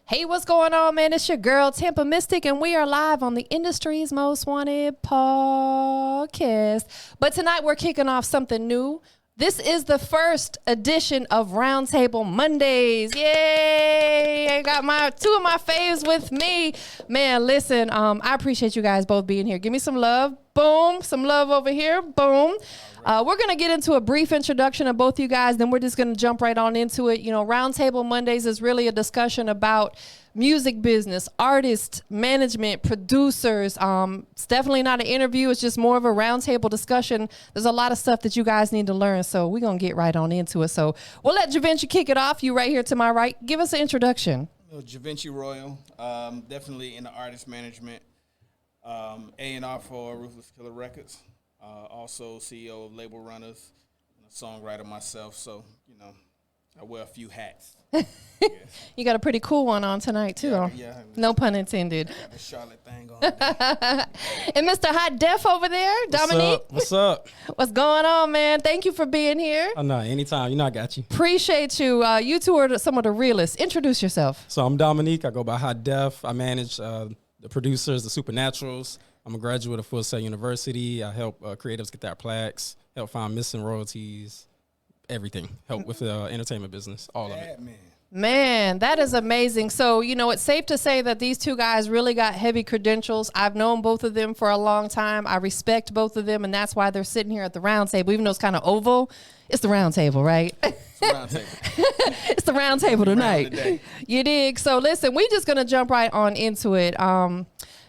Hey, what's going on, man? It's your girl, TampaMystic, and we are live on the industry's most wanted podcast. But tonight we're kicking off something new. This is the first edition of Roundtable Mondays. Yay! I got two of my faves with me. Man, listen, I appreciate you guys both being here. Give me some love. Boom. Some love over here. Boom. We're going to get into a brief introduction of both you guys, then we're just going to jump right on into it. You know, Roundtable Mondays is really a discussion about music business, artists, management, producers. It's definitely not an interview. It's just more of a roundtable discussion. There's a lot of stuff that you guys need to learn, so we're going to get right on into it. So we'll let Givenchy kick it off. You right here to my right. Give us an introduction. Givenchy Royal, definitely in the artist management, A&R for Ruthless Killer Records. Also CEO of Label Runners, and a songwriter myself. So, you know, I wear a few hats. You got a pretty cool one on tonight, too. Yeah. No pun intended. I got the Charlotte thing on. And Mr. Hot Def over there, Dominique. What's up? What's going on, man? Thank you for being here. Oh, no, anytime. You know I got you. Appreciate you. You two are some of the realists. Introduce yourself. So I'm Dominique. I go by Hot Def. I manage the producers, the Supernaturals. I'm a graduate of Full Sail University. I help creatives get their plaques, help find missing royalties, everything. Help with the entertainment business, all of it. Man, that is amazing. So, you know, it's safe to say that these two guys really got heavy credentials. I've known both of them for a long time. I respect both of them, and that's why they're sitting here at the round table. Even though it's kind of oval, it's the round table, right? It's the round table. It's the round table tonight. You dig? So, listen, we're just going to jump right on into it.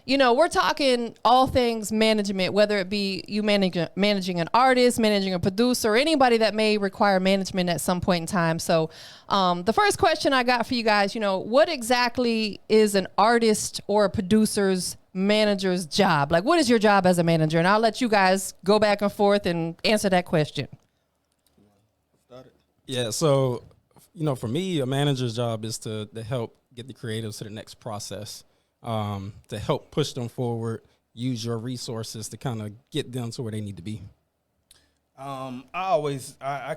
You know, we're talking all things management, whether it be you managing an artist, managing a producer, anybody that may require management at some point in time. So the first question I got for you guys, you know, what exactly is an artist or a producer's manager's job? Like, what is your job as a manager? And I'll let you guys go back and forth and answer that question. Yeah, so, you know, for me, a manager's job is to help get the creatives to the next process. To help push them forward, use your resources to kind of get them to where they need to be. I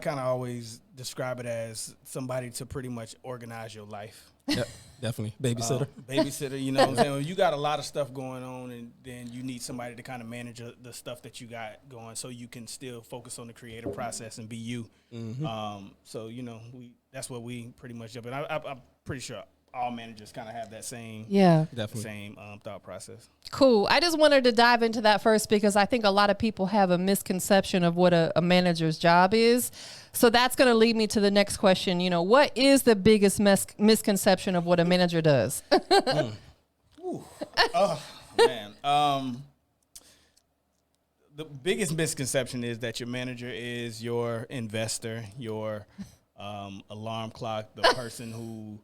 kind of always describe it as somebody to pretty much organize your life. Yep, definitely. Babysitter. Babysitter, you know what I'm saying? You got a lot of stuff going on, and then you need somebody to kind of manage the stuff that you got going so you can still focus on the creative process and be you. Mm-hmm. So, you know, that's what we pretty much do. But I'm pretty sure all managers kind of have that same, thought process. Cool. I just wanted to dive into that first because I think a lot of people have a misconception of what a manager's job is. So that's going to lead me to the next question. You know, what is the biggest misconception of what a manager does? Man. The biggest misconception is that your manager is your investor, your alarm clock, the person who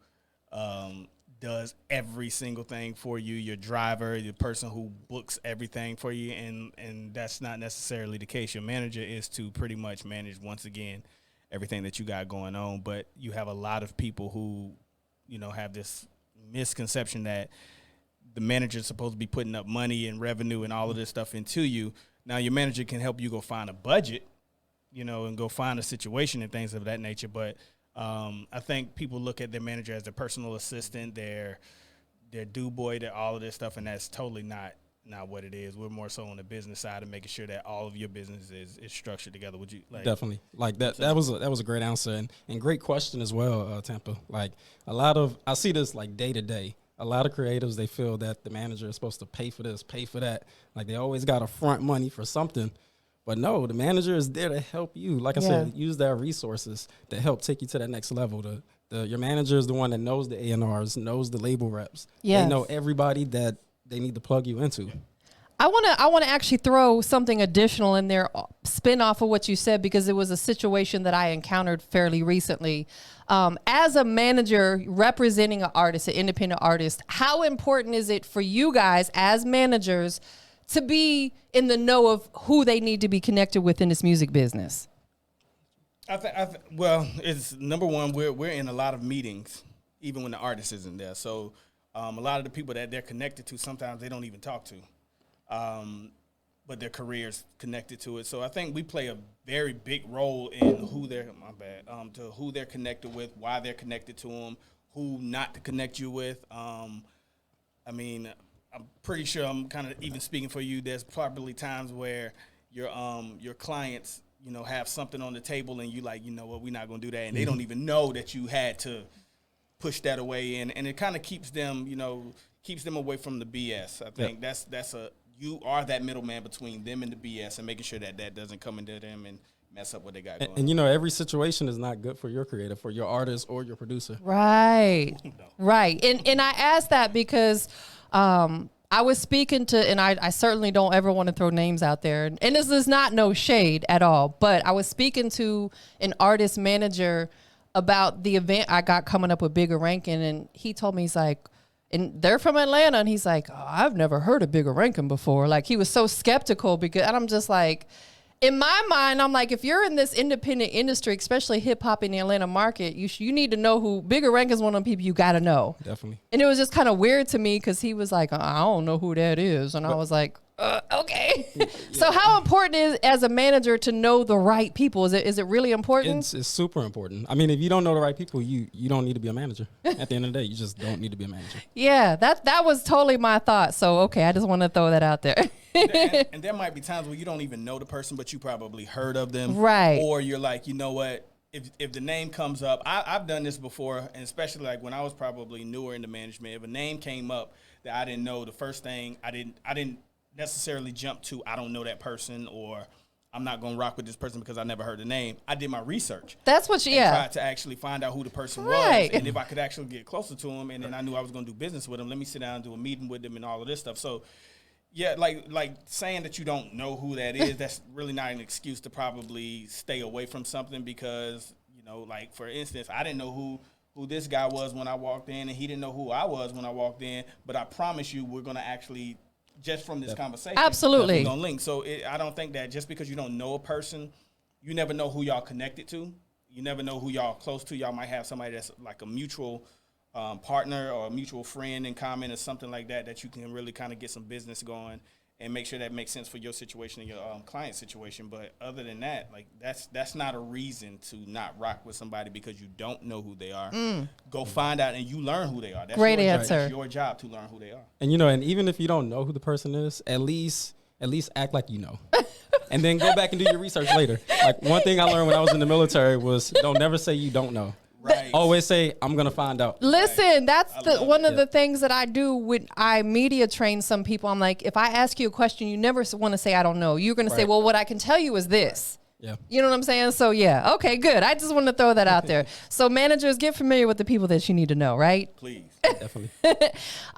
does every single thing for you, your driver, the person who books everything for you, and that's not necessarily the case. Your manager is to pretty much manage, once again, everything that you got going on, but you have a lot of people who, you know, have this misconception that the manager is supposed to be putting up money and revenue and all of this stuff into you. Now, your manager can help you go find a budget, you know, and go find a situation and things of that nature, but I think people look at their manager as their personal assistant, their do boy, their all of this stuff, and that's totally not what it is. We're more so on the business side of making sure that all of your business is structured together. Would you like? Definitely. Like that was a great answer and great question as well, Tampa. Like I see this like day to day. A lot of creatives, they feel that the manager is supposed to pay for this, pay for that. Like they always got to front money for something. But no, the manager is there to help you. Like I said, use their resources to help take you to that next level. Your manager is the one that knows the A&Rs, knows the label reps. Yes. They know everybody that they need to plug you into. I want to actually throw something additional in there, spin off of what you said, because it was a situation that I encountered fairly recently. As a manager representing an artist, an independent artist, how important is it for you guys as managers to be in the know of who they need to be connected with in this music business? Well, it's number one, we're in a lot of meetings, even when the artist isn't there. So a lot of the people that they're connected to, sometimes they don't even talk to, but their career's connected to it. So I think we play a very big role in who they're connected with, why they're connected to them, who not to connect you with. I mean, I'm pretty sure I'm kind of even speaking for you. There's probably times where your clients, you know, have something on the table and you like, you know what, we're not going to do that. And they don't even know that you had to push that away. And it kind of keeps them, you know, keeps them away from the BS. I think you are that middleman between them and the BS and making sure that that doesn't come into them and mess up what they got going on. And you know, every situation is not good for your creative, for your artist or your producer. Right. Right. And I asked that because I was speaking to, and I certainly don't ever want to throw names out there. And this is not no shade at all, but I was speaking to an artist manager about the event I got coming up with Bigger Rankin, and he told me, he's like, and they're from Atlanta, and he's like, oh, I've never heard of Bigger Rankin before. Like, he was so skeptical because, and I'm just like, in my mind, I'm like, if you're in this independent industry, especially hip hop in the Atlanta market, you need to know who Bigger Rankin is. One of the people you got to know. Definitely. And it was just kind of weird to me because he was like, I don't know who that is, and I was like, okay. Yeah. So how important is as a manager to know the right people? Is it really important? It's super important. I mean, if you don't know the right people, you don't need to be a manager. At the end of the day, you just don't need to be a manager. Yeah, that was totally my thought. So okay, I just want to throw that out there. and there might be times where you don't even know the person, but you probably heard of them. Right. Or you're like, you know what? If the name comes up, I've done this before, and especially like when I was probably newer into management, if a name came up that I didn't know, the first thing I didn't necessarily jump to, I don't know that person, or I'm not going to rock with this person because I never heard the name. I did my research. That's what tried to actually find out who the person right. was, and if I could actually get closer to him, and then I knew I was going to do business with him, let me sit down and do a meeting with them and all of this stuff. So, yeah, like saying that you don't know who that is, that's really not an excuse to probably stay away from something because, you know, like, for instance, I didn't know who this guy was when I walked in, and he didn't know who I was when I walked in, but I promise you we're going to actually – just from this conversation, absolutely, we're gonna link. So I don't think that just because you don't know a person, you never know who y'all connected to. You never know who y'all close to. Y'all might have somebody that's like a mutual partner or a mutual friend in common or something like that you can really kind of get some business going and make sure that makes sense for your situation and your client situation. But other than that, like that's not a reason to not rock with somebody because you don't know who they are. Go find out and you learn who they are. That's Great your answer. It's your job to learn who they are. And you know, and even if you don't know who the person is, at least act like you know. And then go back and do your research later. Like one thing I learned when I was in the military was don't never say you don't know. Right. Always say, I'm going to find out. Listen, that's one of the things that I do when I media train some people. I'm like, if I ask you a question, you never want to say, I don't know. You're going to say, well, what I can tell you is this. Yeah. You know what I'm saying? So, yeah. Okay, good. I just want to throw that out there. So, managers, get familiar with the people that you need to know, right? Please. Definitely.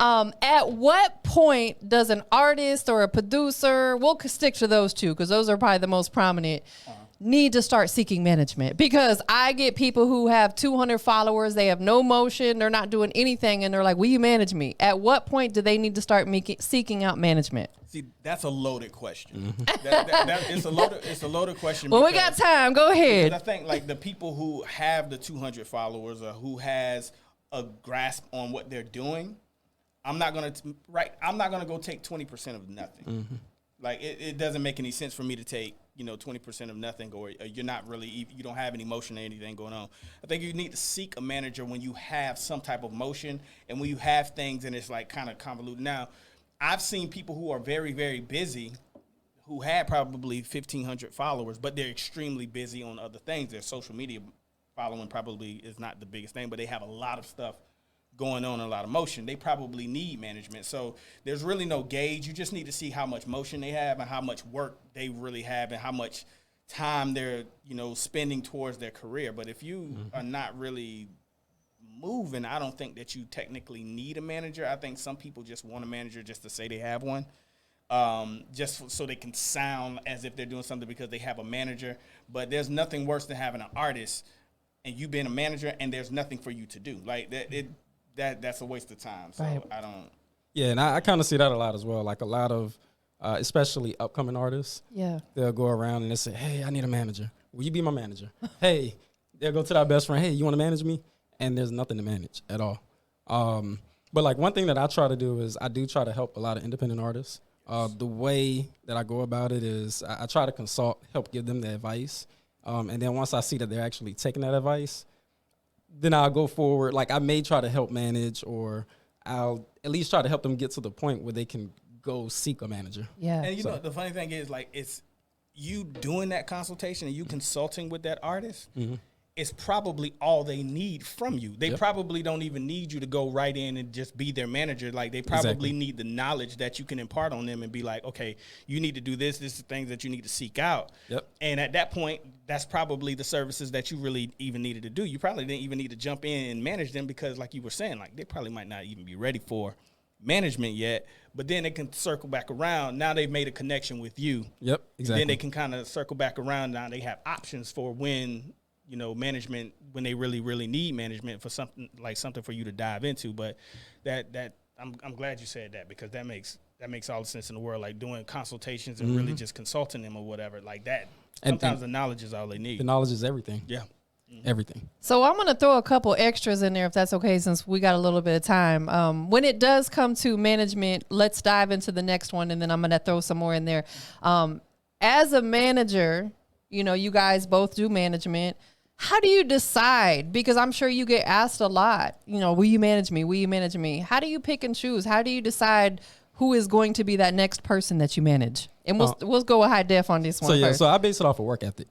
At what point does an artist or a producer, we'll stick to those two because those are probably the most prominent, need to start seeking management? Because I get people who have 200 followers, they have no motion, they're not doing anything, and they're like, will you manage me? At what point do they need to start seeking out management? See, that's a loaded question. It's a loaded question. Well, we got time. Go ahead. I think like the people who have the 200 followers or who has a grasp on what they're doing, I'm not gonna go take 20% of nothing. Mm-hmm. Like it doesn't make any sense for me to take 20% of nothing, or you're not really, you don't have any motion or anything going on. I think you need to seek a manager when you have some type of motion and when you have things and it's like kind of convoluted. Now, I've seen people who are very, very busy who had probably 1,500 followers, but they're extremely busy on other things. Their social media following probably is not the biggest thing, but they have a lot of stuff going on, a lot of motion. They probably need management. So there's really no gauge. You just need to see how much motion they have and how much work they really have and how much time they're, spending towards their career. But if you are not really moving, I don't think that you technically need a manager. I think some people just want a manager just to say they have one, just so they can sound as if they're doing something because they have a manager. But there's nothing worse than having an artist and you being a manager and there's nothing for you to do. Like that's a waste of time. So right. I don't. Yeah, and I kind of see that a lot as well. Like a lot of, especially upcoming artists. Yeah. They'll go around and they'll say, hey, I need a manager. Will you be my manager? Hey, they'll go to their best friend. Hey, you want to manage me? And there's nothing to manage at all. But like one thing that I try to do is I do try to help a lot of independent artists. The way that I go about it is I try to consult, help give them the advice. And then once I see that they're actually taking that advice, then I'll go forward. Like I may try to help manage, or I'll at least try to help them get to the point where they can go seek a manager. Yeah. And you know, the funny thing is, like, it's you doing that consultation and you consulting with that artist. It's probably all they need from you. They probably don't even need you to go right in and just be their manager. Like they probably need the knowledge that you can impart on them and be like, okay, you need to do this. This is the things that you need to seek out. And at that point, that's probably the services that you really even needed to do. You probably didn't even need to jump in and manage them because, like you were saying, like they probably might not even be ready for management yet. But then they can circle back around. Now they've made a connection with you. Exactly. Then they can kind of circle back around. Now they have options for when, you know, management, when they really, really need management for something for you to dive into. But that I'm glad you said that, because that makes all the sense in the world. Like doing consultations and really just consulting them or whatever like that. Sometimes the knowledge is all they need. The knowledge is everything. Yeah. Everything. So I'm going to throw a couple extras in there if that's okay, since we got a little bit of time. When it does come to management, let's dive into the next one, and then I'm going to throw some more in there. As a manager, you know, you guys both do management. How do you decide? Because I'm sure you get asked a lot, you know, will you manage me? Will you manage me? How do you pick and choose? How do you decide who is going to be that next person that you manage? And we'll go with high def on this one first. So I base it off of work ethic.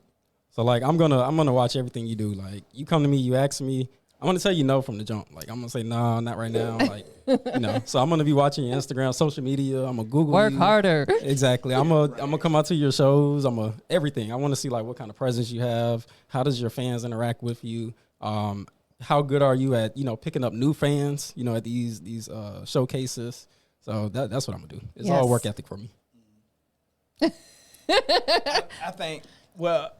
So like I'm gonna watch everything you do. Like you come to me, you ask me, I'm gonna tell you no from the jump. Like I'm gonna say no, not right now. Like you know. So I'm gonna be watching your Instagram, social media. I'm gonna Google Work you. harder. Exactly. I'm gonna come out to your shows. Everything. I want to see like what kind of presence you have. How does your fans interact with you? How good are you at picking up new fans? You know, at these showcases. So that's what I'm gonna do. It's all work ethic for me. I think. Well,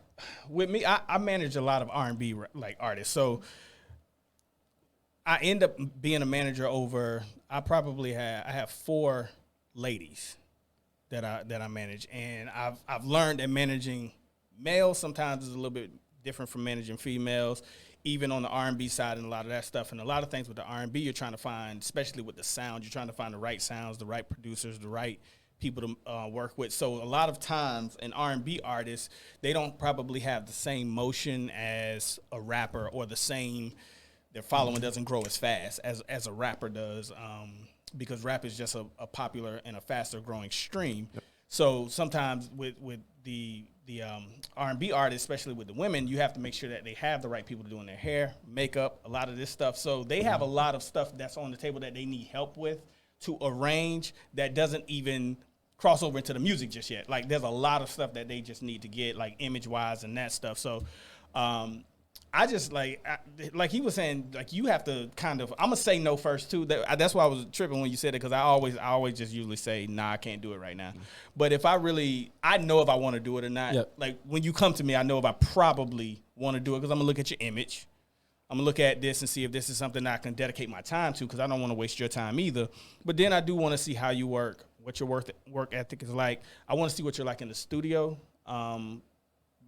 with me, I manage a lot of R&B like artists, so I end up being a manager over. I have 4 ladies that I manage, and I've learned that managing males sometimes is a little bit different from managing females, even on the R&B side and a lot of that stuff. And a lot of things with the R&B, you're trying to find, especially with the sound, you're trying to find the right sounds, the right producers, the right people to work with. So a lot of times an R&B artist, they don't probably have the same motion as a rapper, or their following doesn't grow as fast as a rapper does, because rap is just a popular and a faster growing stream. So sometimes with the R&B artists, especially with the women, you have to make sure that they have the right people doing their hair, makeup, a lot of this stuff. So they have a lot of stuff that's on the table that they need help with to arrange that doesn't even cross over into the music just yet. Like there's a lot of stuff that they just need to get, like image wise and that stuff. So I just like he was saying, like you have to kind of, I'm gonna say no first too. That's why I was tripping when you said it, because I always just usually say nah, I can't do it right now. But if I know if I want to do it or not. Like when you come to me, I know if I probably want to do it, because I'm gonna look at your image. I'm gonna look at this and see if this is something I can dedicate my time to, because I don't want to waste your time either. But then I do want to see how you work, what your work ethic is like. I want to see what you're like in the studio,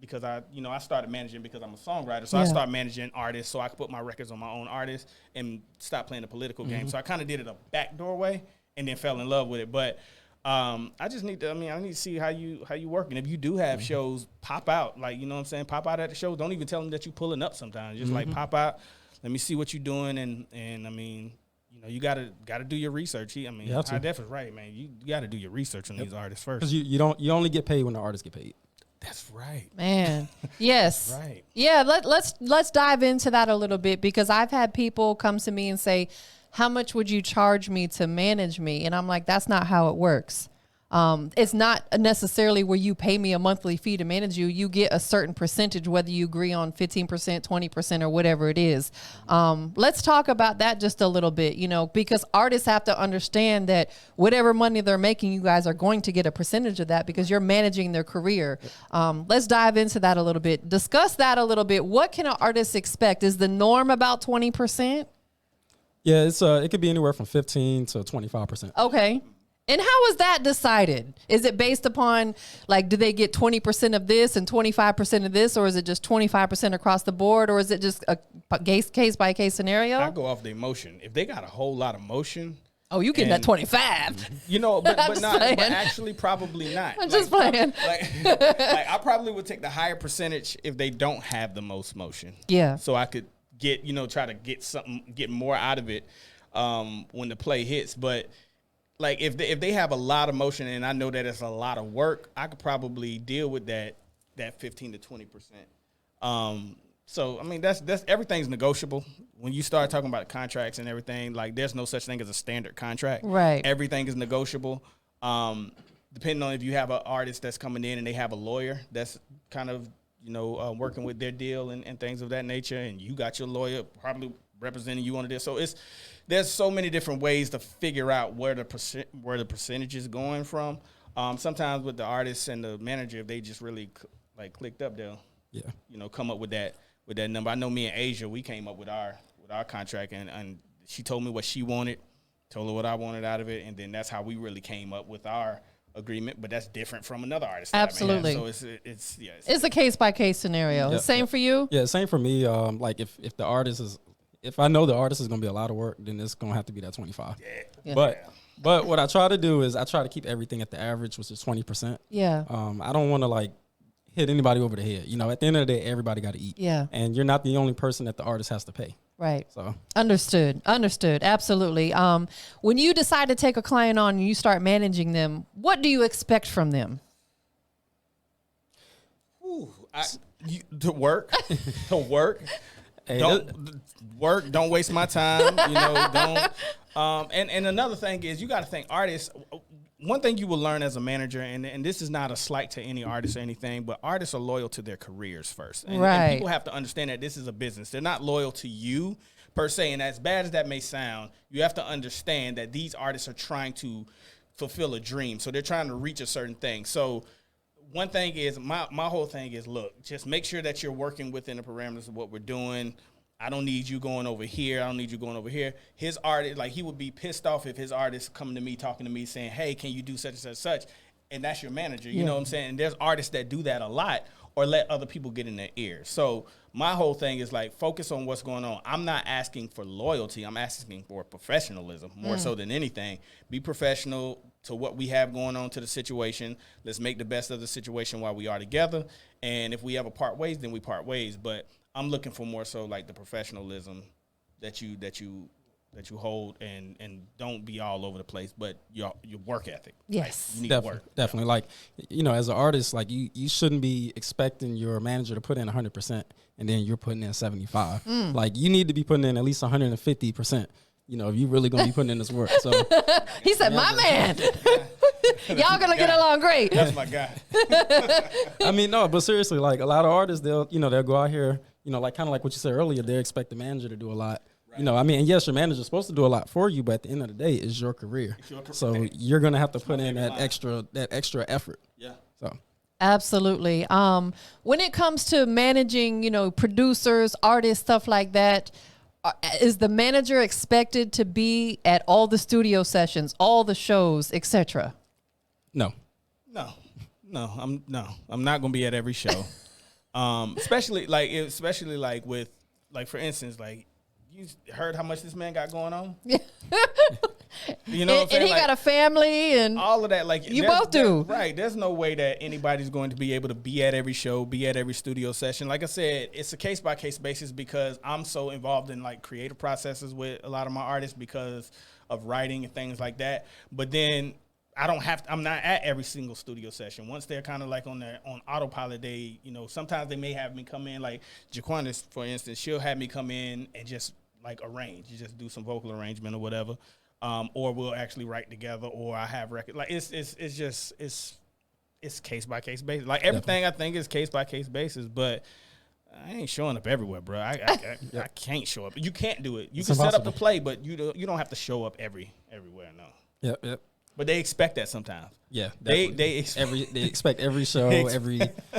because I started managing because I'm a songwriter. So I started managing artists so I could put my records on my own artists and stop playing the political game. So I kind of did it a backdoor way and then fell in love with it. But I need to see how you work. And if you do have shows, pop out. Like, you know what I'm saying? Pop out at the show. Don't even tell them that you're pulling up sometimes. Just like pop out. Let me see what you're doing. And I mean, you gotta do your research. High Def is right, man. You gotta do your research on these artists first. Because you only get paid when the artists get paid. That's right, man. Yes. Right. Yeah. Let's dive into that a little bit, because I've had people come to me and say, how much would you charge me to manage me? And I'm like, that's not how it works. It's not necessarily where you pay me a monthly fee to manage you. You get a certain percentage, whether you agree on 15%, 20%, or whatever it is. Let's talk about that just a little bit, because artists have to understand that whatever money they're making, you guys are going to get a percentage of that because you're managing their career. Let's dive into that a little bit. Discuss that a little bit. What can an artist expect? Is the norm about 20%? Yeah, it could be anywhere from 15 to 25%. Okay. And how is that decided? Is it based upon, like, do they get 20% of this and 25% of this, or is it just 25% across the board, or is it just a case by case scenario? I go off the emotion. If they got a whole lot of motion. Oh, you get that 25. But actually probably not. I'm just playing. I probably would take the higher percentage if they don't have the most motion. Yeah. So I could try to get more out of it when the play hits. But like if they have a lot of motion and I know that it's a lot of work, I could probably deal with that 15 to 20%. So I mean that's everything's negotiable. When you start talking about contracts and everything, like there's no such thing as a standard contract. Right. Everything is negotiable. Depending on if you have an artist that's coming in and they have a lawyer that's kind of working with their deal and things of that nature, and you got your lawyer probably representing you on this. So there's so many different ways to figure out where the percentage is going from. Sometimes with the artist and the manager, if they just really clicked up, they'll come up with that number. I know me and Asia, we came up with our contract, and she told me what she wanted, told her what I wanted out of it, and then that's how we really came up with our agreement. But that's different from another artist. Absolutely. So it's a case by case scenario. Yep. Same for you. Yeah, same for me. Like if the artist is, if I know the artist is gonna be a lot of work, then it's gonna have to be that 25. Yeah. But what I try to do is I try to keep everything at the average, which is 20%. Yeah. I don't want to hit anybody over the head. At the end of the day, everybody got to eat. Yeah. And you're not the only person that the artist has to pay. Right. So Understood. Absolutely. When you decide to take a client on and you start managing them, what do you expect from them? To work. Hey, don't waste my time. Don't. And another thing is you got to think artists. One thing you will learn as a manager, and this is not a slight to any artist or anything, but artists are loyal to their careers first. And people have to understand that this is a business. They're not loyal to you per se. And as bad as that may sound, you have to understand that these artists are trying to fulfill a dream. So they're trying to reach a certain thing. So one thing is, my whole thing is, look, just make sure that you're working within the parameters of what we're doing. I don't need you going over here. I don't need you going over here. His artist, he would be pissed off if his artist coming to me, talking to me, saying, hey, can you do such and such and such? And that's your manager. You know what I'm saying? And there's artists that do that a lot or let other people get in their ears. So my whole thing is, focus on what's going on. I'm not asking for loyalty. I'm asking for professionalism more so than anything. Be professional to what we have going on, to the situation. Let's make the best of the situation while we are together. And if we ever part ways, then we part ways. But I'm looking for more so the professionalism that you hold, and don't be all over the place, but your work ethic. Yes. You need to work. Definitely. As an artist, you shouldn't be expecting your manager to put in 100% and then you're putting in 75. You need to be putting in at least 150%. If you really gonna be putting in this work. So he said, "My man, y'all gonna get along great." That's my guy. I mean, no, but seriously, a lot of artists, they'll go out here, kind of like what you said earlier, they expect the manager to do a lot. Right. And yes, your manager's supposed to do a lot for you, but at the end of the day, it's your career. So you're gonna have to put in that extra effort. Yeah. So. Absolutely. When it comes to managing, producers, artists, stuff like that, is the manager expected to be at all the studio sessions, all the shows, etc.? No, I'm not gonna be at every show. Especially with for instance, you heard how much this man got going on. Yeah. You know, and he got a family and all of that. You both do, right? There's no way that anybody's going to be able to be at every show, be at every studio session. Like I said, it's a case by case basis because I'm so involved in creative processes with a lot of my artists because of writing and things like that. But then I'm not at every single studio session. Once they're kind of on autopilot, they sometimes they may have me come in, like Jaquanda, for instance. She'll have me come in and just arrange. You just do some vocal arrangement or whatever. Or we'll actually write together, or I have record. It's case by case basis. Everything I think is case by case basis, but I ain't showing up everywhere, bro. I can't show up. You can't do it. You can set up the play, but you don't have to show up everywhere. No. Yep. But they expect that sometimes. Yeah, they expect every show,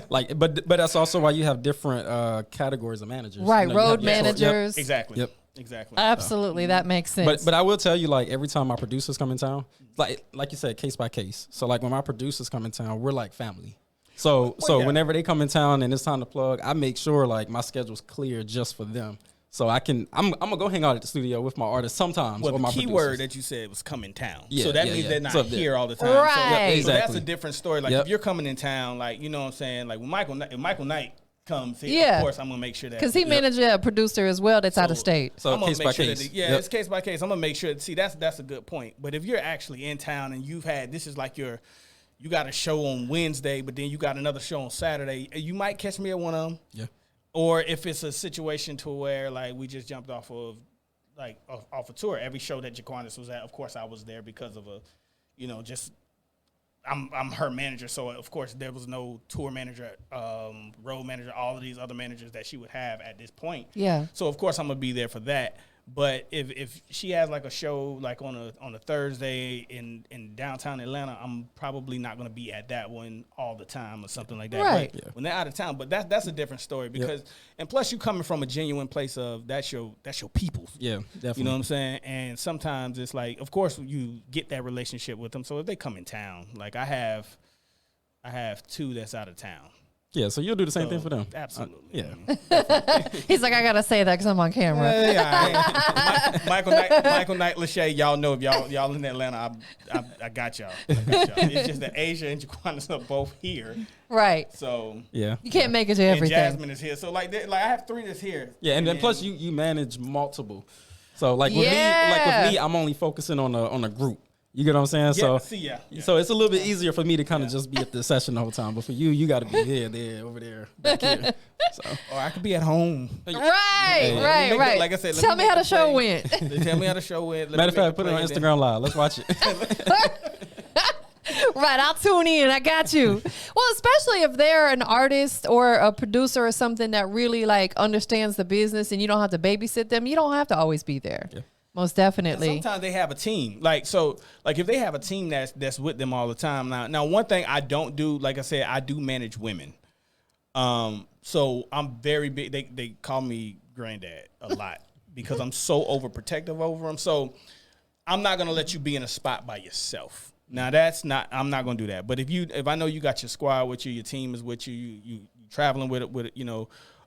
but that's also why you have different categories of managers. Right, road managers. Exactly. Yep. Exactly. Absolutely, that makes sense. But I will tell you, every time my producers come in town, like you said, case by case. So when my producers come in town, we're like family. So whenever they come in town and it's time to plug, I make sure my schedule's clear just for them. So I'm gonna go hang out at the studio with my artists sometimes. Well, or my the key producers. word that you said was come in town. Yeah, so that means they're not here all the time. Right. So exactly. that's a different story. If you're coming in town, you know what I'm saying? If Michael Knight comes here, Yeah. of course I'm gonna make sure that Because he managed a producer as well that's out of state. So I'm gonna case make by sure case. it's case by case. I'm gonna make sure. See, that's a good point. But if you're actually in town and you is like you got a show on Wednesday, but then you got another show on Saturday, you might catch me at one of them. Yeah. Or if it's a situation to where like we just jumped off of a tour, every show that Jaquanis was at, of course I was there because of just. I'm her manager, so of course there was no tour manager, road manager, all of these other managers that she would have at this point. Yeah. So of course I'm gonna be there for that. But if she has like a show like on a Thursday in downtown Atlanta, I'm probably not gonna be at that one all the time or something like that. Right. But when they're out of town, but that's a different story because and plus you coming from a genuine place of that's your people's. Yeah, definitely. You know what I'm saying? And sometimes it's like, of course you get that relationship with them. So if they come in town, like I have 2 that's out of town. Yeah, so you'll do the same thing for them. Absolutely. He's like, I got to say that because I'm on camera. Michael Knight, Lachey, y'all know if y'all in Atlanta, I got y'all. It's just that Asia and Jaquanis are both here. Right. So Yeah. You can't make it to and everything. Jasmine is here. So like I have 3 that's here. Yeah, and then plus you manage multiple. So like with Yeah. me, I'm only focusing on a group. You get what I'm saying? So so it's a little bit easier for me to kind of just be at the session the whole time. But for you got to be here, there, over there, back here. So Or I could be at home. Right. Like I said, tell me how the show went. Tell me how the show went. matter of fact, put it on Instagram Live. Let's watch it. Right, I'll tune in. I got you. Well, especially if they're an artist or a producer or something that really like understands the business and you don't have to babysit them, you don't have to always be there. Yeah. Most definitely. And sometimes they have a team. Like if they have a team that's with them all the time. Now one thing I don't do, like I said, I do manage women. So I'm very big. They call me granddad a lot because I'm so overprotective over them. So I'm not gonna let you be in a spot by yourself. Now I'm not gonna do that. But if I know you got your squad with you, your team is with you traveling with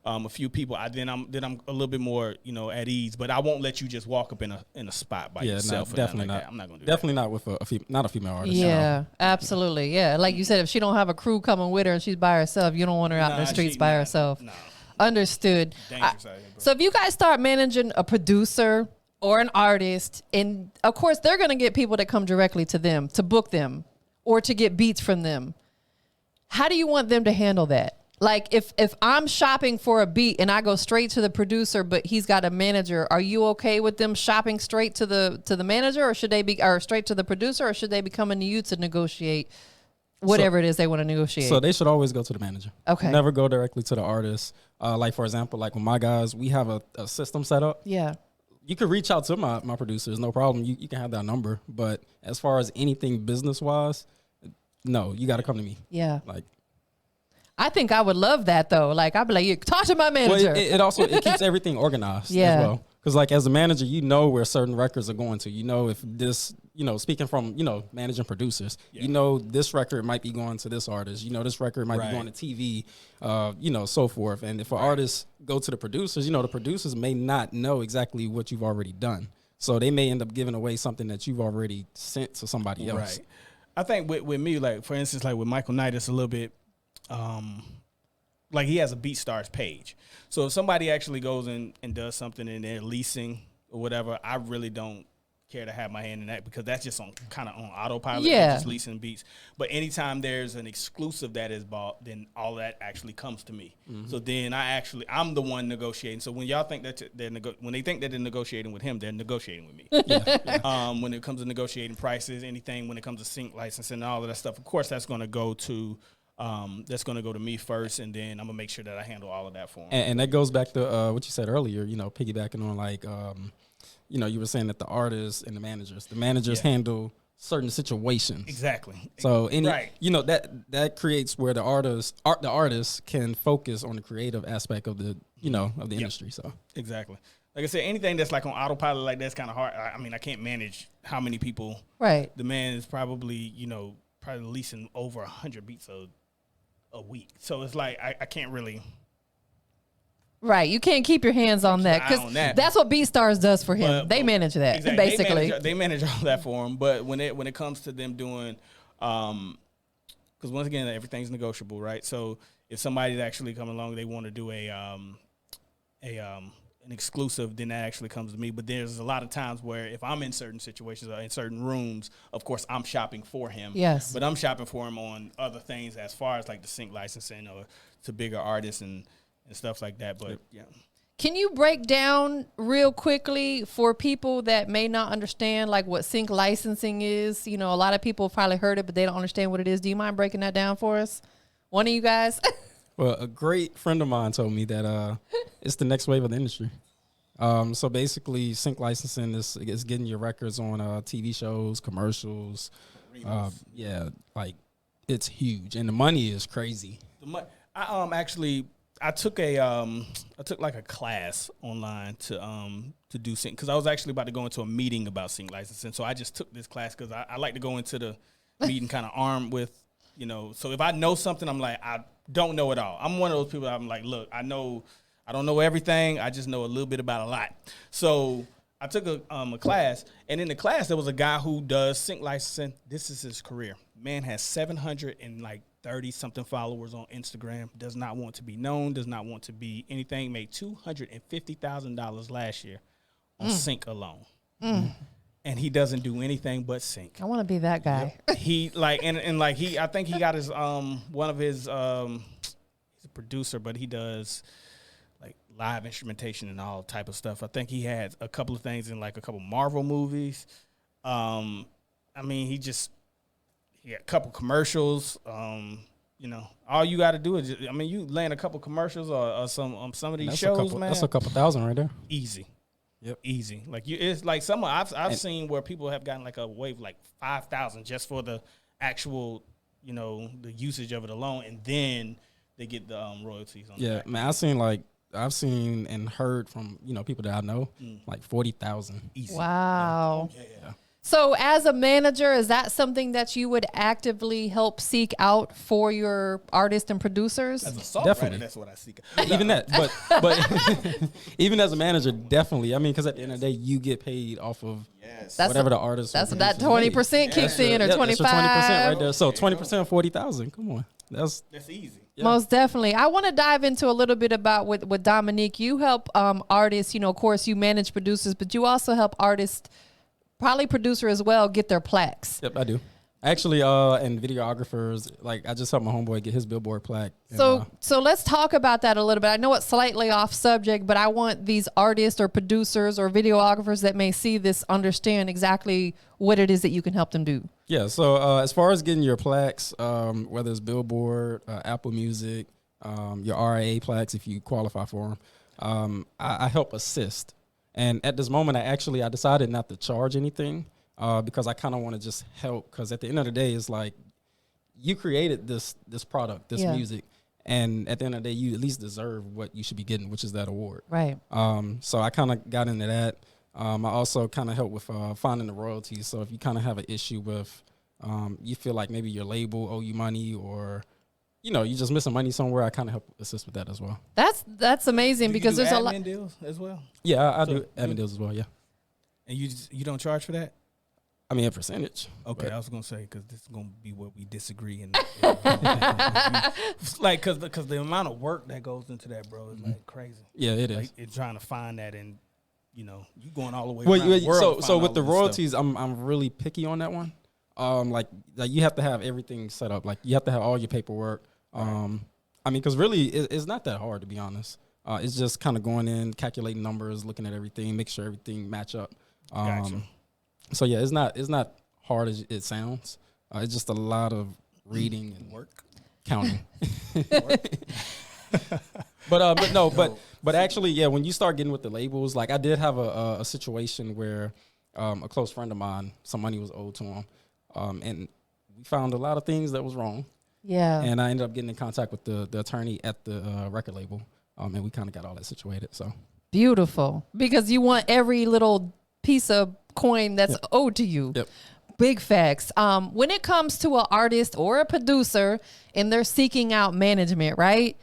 a few people, then I'm a little bit more at ease. But I won't let you just walk up in a spot by yourself. No, definitely not. I'm not gonna do definitely that. not with not a female artist. Yeah, absolutely. Yeah, like you said, if she don't have a crew coming with her and she's by herself, you don't want her out in the streets by herself. No. Understood. Dangerous out here, bro. So if you guys start managing a producer or an artist, and of course they're going to get people that come directly to them to book them or to get beats from them. How do you want them to handle that? Like if I'm shopping for a beat and I go straight to the producer, but he's got a manager, are you okay with them shopping straight to the manager, or should they be, or straight to the producer, or should they be coming to you to negotiate whatever it is they want to negotiate? So they should always go to the manager. Okay. Never go directly to the artist. Like for example, like with my guys, we have a system set up. Yeah. You could reach out to my producers, no problem. You can have that number. But as far as anything business wise, no, you got to come to me. Yeah. Like, I think I would love that though. Like I'd be like, talk to my manager. Well, it keeps everything organized Yeah. as well. Because like as a manager, you know where certain records are going to. You know if this, speaking from managing producers, this record might be going to this artist. This record might be going to TV. So forth. And if an artist go to the producers, the producers may not know exactly what you've already done. So they may end up giving away something that you've already sent to somebody else. Right. I think with me, like for instance, like with Michael Knight, it's a little bit. Like he has a BeatStars page. So if somebody actually goes and does something and they're leasing or whatever, I really don't care to have my hand in that because that's just kind of on autopilot. Yeah. Just leasing beats. But anytime there's an exclusive that is bought, then all that actually comes to me. Mm-hmm. So then I'm the one negotiating. So when y'all think that when they think that they're negotiating with him, they're negotiating with me. When it comes to negotiating prices, anything when it comes to sync licensing and all of that stuff, of course that's going to go to me first, and then I'm gonna make sure that I handle all of that for him. And that goes back to what you said earlier. Piggybacking on like, you were saying that the artists and the managers handle certain situations. Exactly. So that creates where the artist can focus on the creative aspect of the of the industry. So exactly. Like I said, anything that's like on autopilot like that's kind of hard. I mean, I can't manage how many people. Right. The man is probably leasing over 100 beats a week. So it's like I can't really. Right, you can't keep your hands on that because that's what BeatStars does for him. They manage that exactly. basically. They manage all that for him. But when it comes to them doing, because once again everything's negotiable, right? So if somebody's actually coming along, they want to do an exclusive, then that actually comes to me. But there's a lot of times where if I'm in certain situations or in certain rooms, of course I'm shopping for him. Yes. But I'm shopping for him on other things as far as like the sync licensing or to bigger artists and stuff like that. But yeah. Can you break down real quickly for people that may not understand like what sync licensing is? You know, a lot of people have probably heard it, but they don't understand what it is. Do you mind breaking that down for us? One of you guys? Well, a great friend of mine told me that it's the next wave of the industry. So basically, sync licensing is getting your records on TV shows, commercials. Yeah, like it's huge, and the money is crazy. I took like a class online to do sync because I was actually about to go into a meeting about sync licensing. So I just took this class because I like to go into the meeting kind of armed with, you know. So if I know something, I'm like, I don't know it all. I'm one of those people that I'm like, look, I don't know everything. I just know a little bit about a lot. So I took a class, and in the class there was a guy who does sync licensing. This is his career. Man has 730 something followers on Instagram. Does not want to be known. Does not want to be anything. Made $250,000 last year on sync alone. And he doesn't do anything but sync. I want to be that guy. He like and like I think he got his one of his he's a producer, but he does like live instrumentation and all type of stuff. I think he had a couple of things in like a couple Marvel movies. I mean, he had a couple commercials. You know, all you got to do is you land a couple commercials or some of these shows, man. That's a couple thousand right there. Easy. Yep. Easy. Like it's like some I've seen where people have gotten like a wave like 5,000 just for the actual, you know, the usage of it alone, and then they get the royalties on Yeah, that. man, I've seen and heard from, you know, people that I know, like 40,000. Easy. Wow. Yeah. So as a manager, is that something that you would actively help seek out for your artists and producers? As a songwriter, Definitely. that's what I seek. Even that, but even as a manager, definitely. I mean, because at the end of the day, you get paid off of whatever the artist. That's or that producer 20% kicks in, or 25. 20% right there. So 20% of 40,000. Come on, That's easy. Yeah. Most definitely. I want to dive into a little bit about with Dominique. You help artists. You know, of course, you manage producers, but you also help artists, probably producer as well, get their plaques. Yep, I do. Actually, and videographers, like I just helped my homeboy get his Billboard plaque. So let's talk about that a little bit. I know it's slightly off subject, but I want these artists or producers or videographers that may see this understand exactly what it is that you can help them do. Yeah, so as far as getting your plaques, whether it's Billboard, Apple Music, your RIA plaques, if you qualify for them, I help assist. And at this moment, I decided not to charge anything because I kind of want to just help. Because at the end of the day, it's like you created this product, this music, and at the end of the day, you at least deserve what you should be getting, which is that award. Right. So I kind of got into that. I also kind of help with finding the royalties. So if you kind of have an issue with, you feel like maybe your label owe you money, or you know, you just missing money somewhere, I kind of help assist with that as well. That's amazing because there's a lot. Admin deals as well. Yeah, I do admin deals as well. Yeah. And you don't charge for that? I mean, a percentage. Okay, I was gonna say because this is gonna be where we disagree, and like because the amount of work that goes into that, bro, is like crazy. Yeah, it is. Like, it's trying to find that, and you know, you going all the way. Well, around the world so with the royalties, I'm really picky on that one. Like you have to have everything set up. Like you have to have all your paperwork. I mean, because really, it's not that hard, to be honest. It's just kind of going in, calculating numbers, looking at everything, make sure everything match up. Gotcha. So yeah, it's not hard as it sounds. It's just a lot of reading and counting. But actually, yeah, when you start getting with the labels, like I did have a situation where a close friend of mine, some money was owed to him, and we found a lot of things that was wrong. Yeah. And I ended up getting in contact with the attorney at the record label, and we kind of got all that situated. So beautiful, because you want every little piece of coin that's owed to you. Yep. Big facts. When it comes to an artist or a producer and they're seeking out management, right?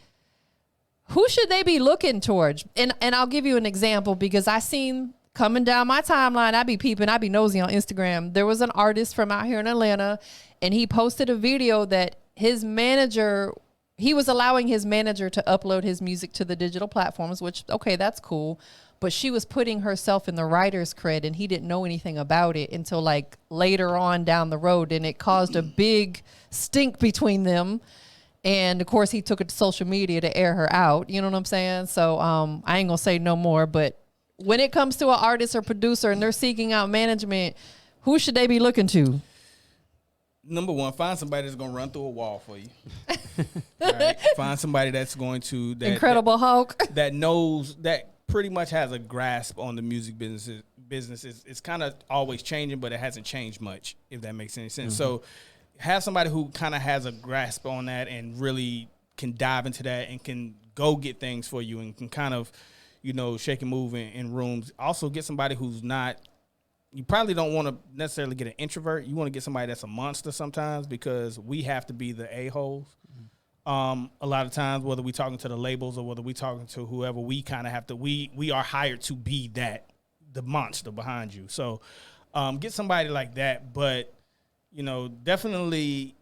Who should they be looking towards? And I'll give you an example because I seen coming down my timeline, I be nosy on Instagram. There was an artist from out here in Atlanta, and he posted a video that his manager he was allowing his manager to upload his music to the digital platforms, which, okay, that's cool. But she was putting herself in the writer's cred, and he didn't know anything about it until like later on down the road. And it caused a big stink between them. And of course, he took it to social media to air her out. You know what I'm saying? So I ain't gonna say no more. But when it comes to an artist or producer and they're seeking out management, who should they be looking to? Number one, find somebody that's going to run through a wall for you. All right? Find somebody that's going to Incredible Hulk that knows, that pretty much has a grasp on the music business. It's kind of always changing, but it hasn't changed much, if that makes any sense. So have somebody who kind of has a grasp on that and really can dive into that and can go get things for you and can kind of, you know, shake and move in rooms. Also get somebody who's not, you probably don't want to necessarily get an introvert. You want to get somebody that's a monster sometimes, because we have to be the a-holes. A lot of times, whether we're talking to the labels or whether we're talking to whoever, we kind of have to, we are hired to be that, the monster behind you. So get somebody like that. But, you know, definitely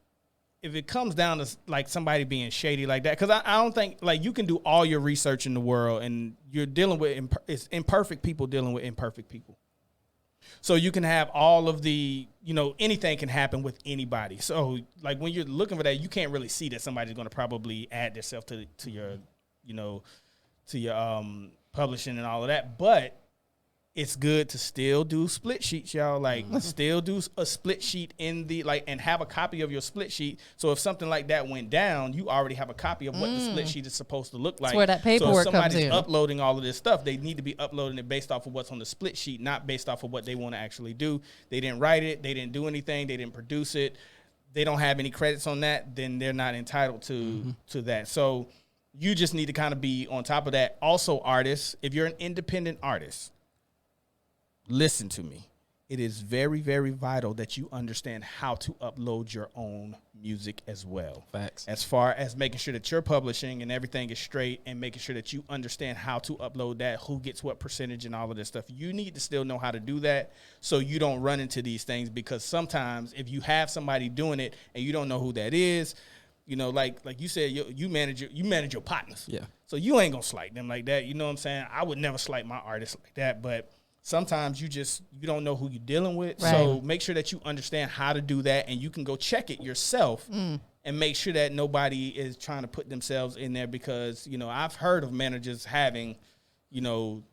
if it comes down to like somebody being shady like that, because I don't think, like, you can do all your research in the world and you're dealing with it's imperfect people dealing with imperfect people. So you can have all of the, you know, anything can happen with anybody. So like when you're looking for that, you can't really see that somebody's going to probably add themselves to your, you know, to your publishing and all of that. But it's good to still do split sheets, y'all. Like still do a split sheet in the, like, and have a copy of your split sheet. So if something like that went down, you already have a copy of what the split sheet is supposed to look like. That's where that paperwork so if comes somebody's in. uploading all of this stuff, they need to be uploading it based off of what's on the split sheet, not based off of what they want to actually do. They didn't write it. They didn't do anything. They didn't produce it. They don't have any credits on that. Then they're not entitled to that. So you just need to kind of be on top of that. Also, artists, if you're an independent artist, listen to me. It is very, very vital that you understand how to upload your own music as well. Facts. As far as making sure that you're publishing and everything is straight and making sure that you understand how to upload that, who gets what percentage and all of this stuff. You need to still know how to do that so you don't run into these things, because sometimes if you have somebody doing it and you don't know who that is, you know, like you said, you manage your partners. Yeah. So you ain't gonna slight them like that. You know what I'm saying? I would never slight my artists like that, but sometimes you don't know who you're dealing with. Right. So make sure that you understand how to do that, and you can go check it yourself and make sure that nobody is trying to put themselves in there, because, you know, I've heard of managers having, you know,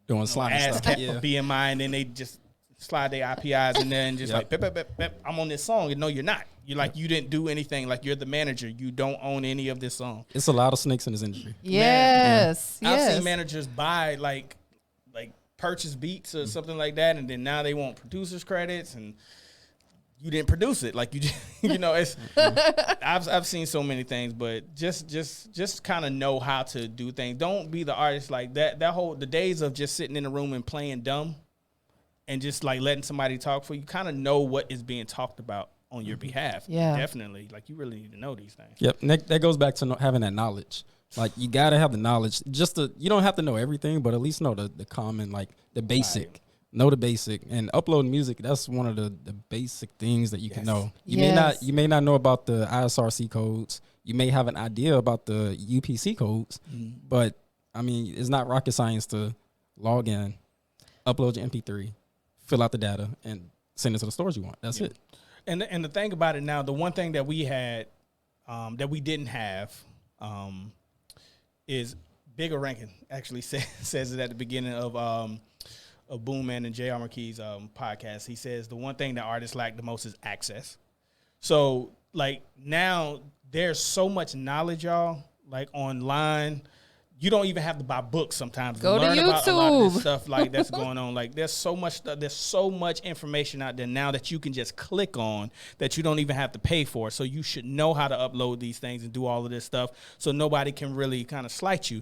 doing slimy stuff. BMI, and then they just slide their IPIs and then just like, pep, pep, pep, pep, I'm on this song. And no, you're not. You're like, you didn't do anything. Like, you're the manager. You don't own any of this song. It's a lot of snakes in this industry. Yes. I've seen managers buy like purchase beats or something like that, and then now they want producers credits, and you didn't produce it. Like, you just, you know, it's I've seen so many things, but just kind of know how to do things. Don't be the artist like that. The days of just sitting in a room and playing dumb and just like letting somebody talk for you, kind of know what is being talked about on your behalf. Yeah, definitely. Like, you really need to know these things. Yep, that goes back to having that knowledge. Like, you gotta have the knowledge. You don't have to know everything, but at least know the common, like the basic. Right. Know the basic. And uploading music, that's one of the basic things that you can know. You may not know about the ISRC codes. You may have an idea about the UPC codes, but I mean, it's not rocket science to log in, upload your MP3, fill out the data, and send it to the stores you want. That's it. And the thing about it now, the one thing that we had that we didn't have is Bigger Rankin actually says it at the beginning of Boom Man and J.R. McKee's podcast. He says the one thing that artists lack the most is access. So, like, now there's so much knowledge, y'all, like online. You don't even have to buy books sometimes to learn about a lot of this stuff like that's going on. Like, there's so much stuff, there's so much information out there now that you can just click on that you don't even have to pay for. So you should know how to upload these things and do all of this stuff so nobody can really kind of slight you.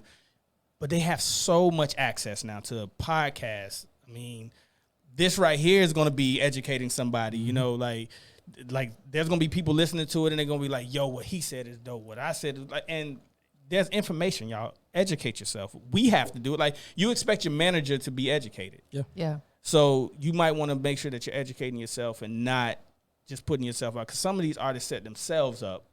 But they have so much access now to podcasts. I mean, this right here is going to be educating somebody, you know, like there's going to be people listening to it and they're going to be like, yo, what he said is dope. What I said is like, and there's information, y'all. Educate yourself. We have to do it. Like, you expect your manager to be educated. Yeah. So you might want to make sure that you're educating yourself and not just putting yourself out. Because some of these artists set themselves up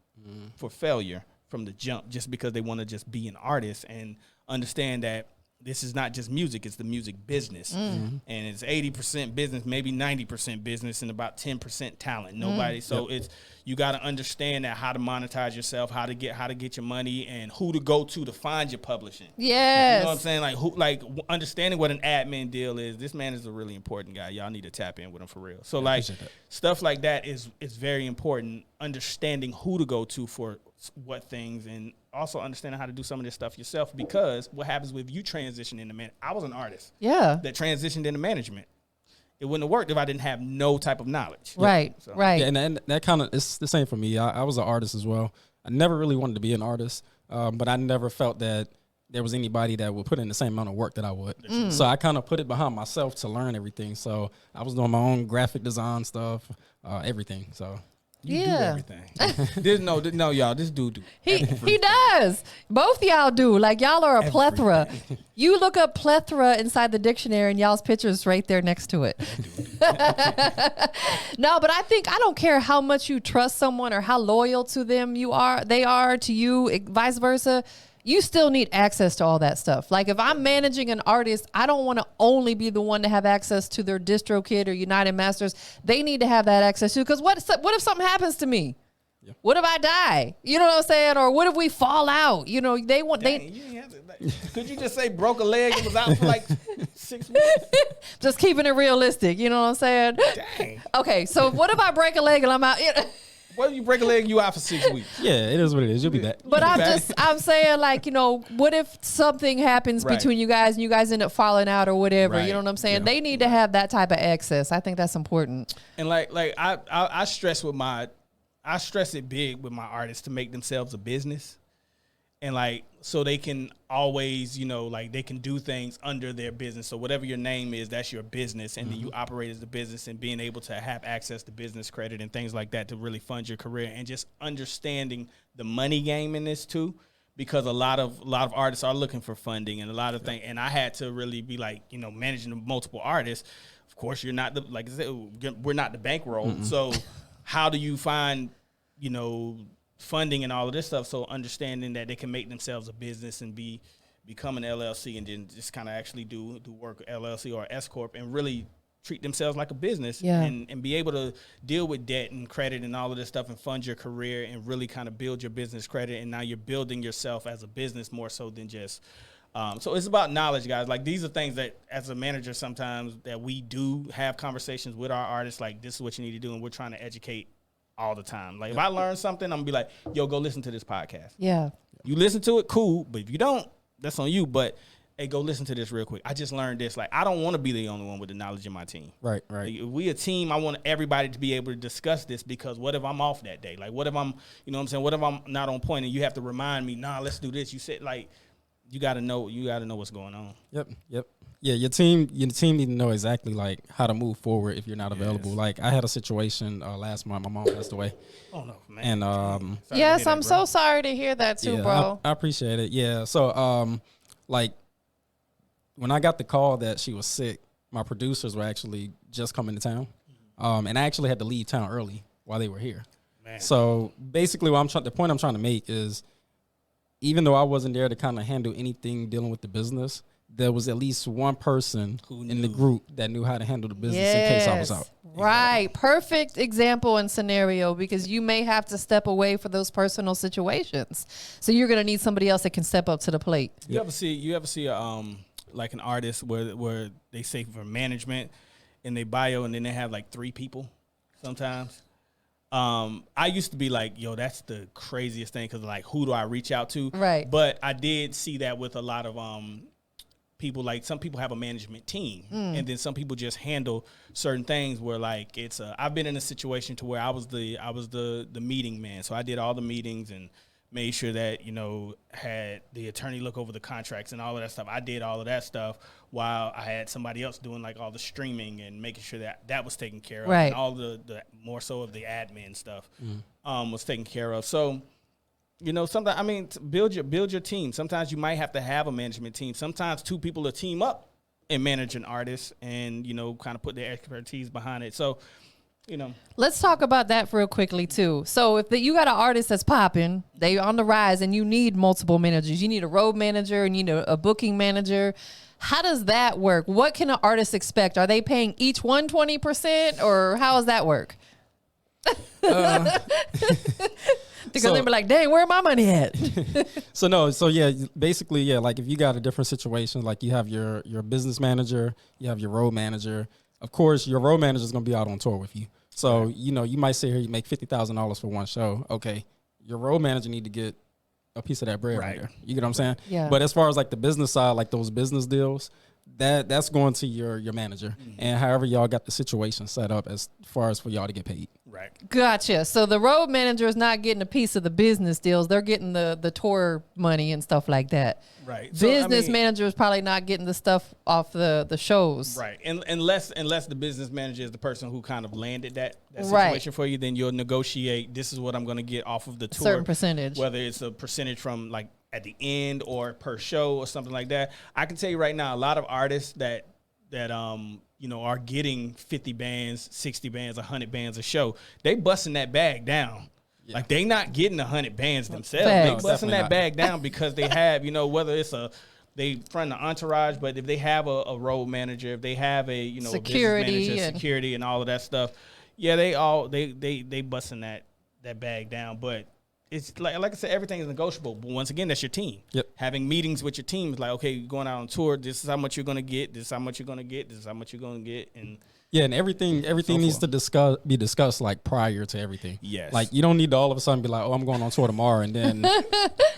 for failure from the jump, just because they want to just be an artist and understand that this is not just music, it's the music business. And it's 80% business, maybe 90% business, and about 10% talent. Nobody. So it's, you got to understand that, how to monetize yourself, how to get your money, and who to go to find your publishing. Yes. You know what I'm saying? Like, who, like, understanding what an admin deal is. This man is a really important guy. Y'all need to tap in with him for real. So like stuff like that is very important. Understanding who to go to for what things, and also understanding how to do some of this stuff yourself, because what happens with you transition into man. I was an artist that transitioned into management. It wouldn't have worked if I didn't have no type of knowledge. Right, so. right. Yeah, and that kind of, it's the same for me. I was an artist as well. I never really wanted to be an artist, but I never felt that there was anybody that would put in the same amount of work that I would. So I kind of put it behind myself to learn everything. So I was doing my own graphic design stuff, everything. So You do everything. No, y'all. This dude do. He does. Both y'all do. Like, y'all are a plethora. You look up plethora inside the dictionary, and y'all's picture's right there next to it. No, but I don't care how much you trust someone or how loyal to them they are to you, vice versa. You still need access to all that stuff. Like, if I'm managing an artist, I don't want to only be the one to have access to their DistroKid or United Masters. They need to have that access too. Because what if something happens to me? Yeah. What if I die? You know what I'm saying? Or what if we fall out? You know, they want. Dang, you ain't have to, like, could you just say broke a leg and was out for like 6 weeks? Just keeping it realistic. You know what I'm saying? Dang. Okay, so what if I break a leg and I'm out? What if you break a leg and you out for 6 weeks? Yeah, it is what it is. You'll be back. But I'm saying, like, you know, what if something happens between you guys and you guys end up falling out or whatever? Right. You know what I'm saying? Yeah. They need to have that type of access. I think that's important. And like I stress it big with my artists to make themselves a business. And like, so they can always, you know, like, they can do things under their business. So whatever your name is, that's your business. And then you operate as the business, and being able to have access to business credit and things like that to really fund your career, and just understanding the money game in this too, because a lot of artists are looking for funding and a lot of things. And I had to really be like, you know, managing multiple artists. Of course, you're not like I said, we're not the bankroll. So how do you find, you know, funding and all of this stuff? So understanding that they can make themselves a business and become an LLC, and then just kind of actually do work LLC or S corp, and really treat themselves like a business, and be able to deal with debt and credit and all of this stuff, and fund your career, and really kind of build your business credit. And now you're building yourself as a business more so than just so it's about knowledge, guys. Like, these are things that as a manager sometimes that we do have conversations with our artists, like, this is what you need to do, and we're trying to educate all the time. Like, if I learn something, I'm gonna be like, yo, go listen to this podcast. Yeah. You listen to it, cool. But if you don't, that's on you. But hey, go listen to this real quick. I just learned this. Like, I don't want to be the only one with the knowledge in my team. Right. Like, if we a team, I want everybody to be able to discuss this, because what if I'm off that day? Like, what if I'm, you know what I'm saying? What if I'm not on point and you have to remind me, nah, let's do this. You said, like, you gotta know what's going on. Yep. Yeah, your team need to know exactly, like, how to move forward if you're not available. Like, I had a situation last month. My mom passed away. Oh no, man. And yes, I'm so sorry to hear that too, bro. I appreciate it. Yeah. So like, when I got the call that she was sick, my producers were actually just coming to town, and I actually had to leave town early while they were here. Man. So basically, the point I'm trying to make is, even though I wasn't there to kind of handle anything dealing with the business, there was at least one person in the group that knew how to handle the business in case I was out. Right. Perfect example and scenario, because you may have to step away for those personal situations. So you're going to need somebody else that can step up to the plate. You ever see like an artist where they say for management in their bio, and then they have like 3 people sometimes? I used to be like, yo, that's the craziest thing, because like, who do I reach out to? Right. But I did see that with a lot of people. Like, some people have a management team, and then some people just handle certain things where, like, it's I've been in a situation to where I was the meeting man. So I did all the meetings and made sure that, you know, had the attorney look over the contracts and all of that stuff. I did all of that stuff while I had somebody else doing like all the streaming and making sure that was taken care of. Right. And all the more so of the admin stuff was taken care of. So, you know, sometimes, I mean, build your team. Sometimes you might have to have a management team. Sometimes 2 people will team up and manage an artist and, you know, kind of put their expertise behind it. So Let's talk about that real quickly too. So if you got an artist that's popping, they on the rise, and you need multiple managers. You need a road manager and you need a booking manager. How does that work? What can an artist expect? Are they paying each one 20%, or how does that work? Because they'll be like, dang, where my money at? Basically, like if you got a different situation, like you have your business manager, you have your road manager. Of course, your road manager is going to be out on tour with you. So, right. You might sit here, you make $50,000 for one show. Okay, your road manager need to get a piece of that bread right there. You get what I'm saying? Yeah. But as far as like the business side, like those business deals, that's going to your manager, and however y'all got the situation set up as far as for y'all to get paid. Right. Gotcha. So the road manager is not getting a piece of the business deals. They're getting the tour money and stuff like that. Right. Business manager is probably not getting the stuff off the shows. Right. And unless the business manager is the person who kind of landed that situation for you, then you'll negotiate, this is what I'm going to get off of the tour. Certain percentage. Whether it's a percentage from like at the end or per show or something like that. I can tell you right now, a lot of artists that are getting 50 bands, 60 bands, 100 bands a show, they busting that bag down. Yeah. Like they not getting 100 bands themselves. Facts. They busting that bag down because they have, whether it's they front the entourage, but if they have a road manager, if they have a security, a business manager, security and all of that stuff, they busting that bag down. But it's like I said, everything is negotiable. But once again, that's your team. Yep. Having meetings with your team is like, okay, you're going out on tour. This is how much you're going to get. This is how much you're going to get. This is how much you're going to get. And and everything needs to be discussed like prior to everything. Yes. Like you don't need to all of a sudden be like, oh, I'm going on tour tomorrow, and then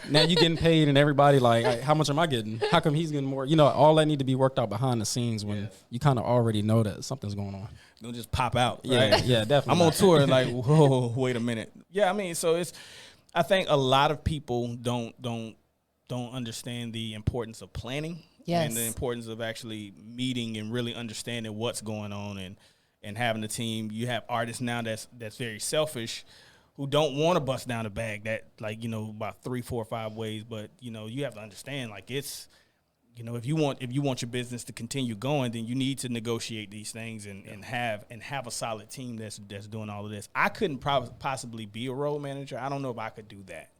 now you getting paid, and everybody like, how much am I getting? How come he's getting more? All that need to be worked out behind the scenes when you kind of already know that something's going on. Don't just pop out. Right? Yeah, definitely. I'm on tour like, whoa, wait a minute. Yeah, so it's. I think a lot of people don't understand the importance of planning and the importance of actually meeting and really understanding what's going on and having a team. You have artists now that's very selfish who don't want to bust down the bag that about 3, 4, 5 ways. But you have to understand like it's if you want your business to continue going, then you need to negotiate these things and have a solid team that's doing all of this. I couldn't possibly be a road manager. I don't know if I could do that.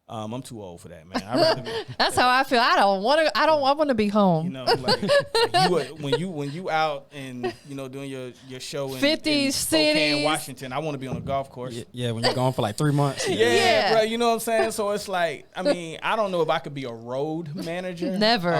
I'm too old for that, man. I'd rather be, that's how I feel. I want to be home. When you out and doing your show in 50 in cities, Spokane, Washington. I want to be on a golf course. Yeah, when you're gone for like 3 months. Yeah, bro. You know what I'm saying? So it's like, I don't know if I could be a road manager. Never.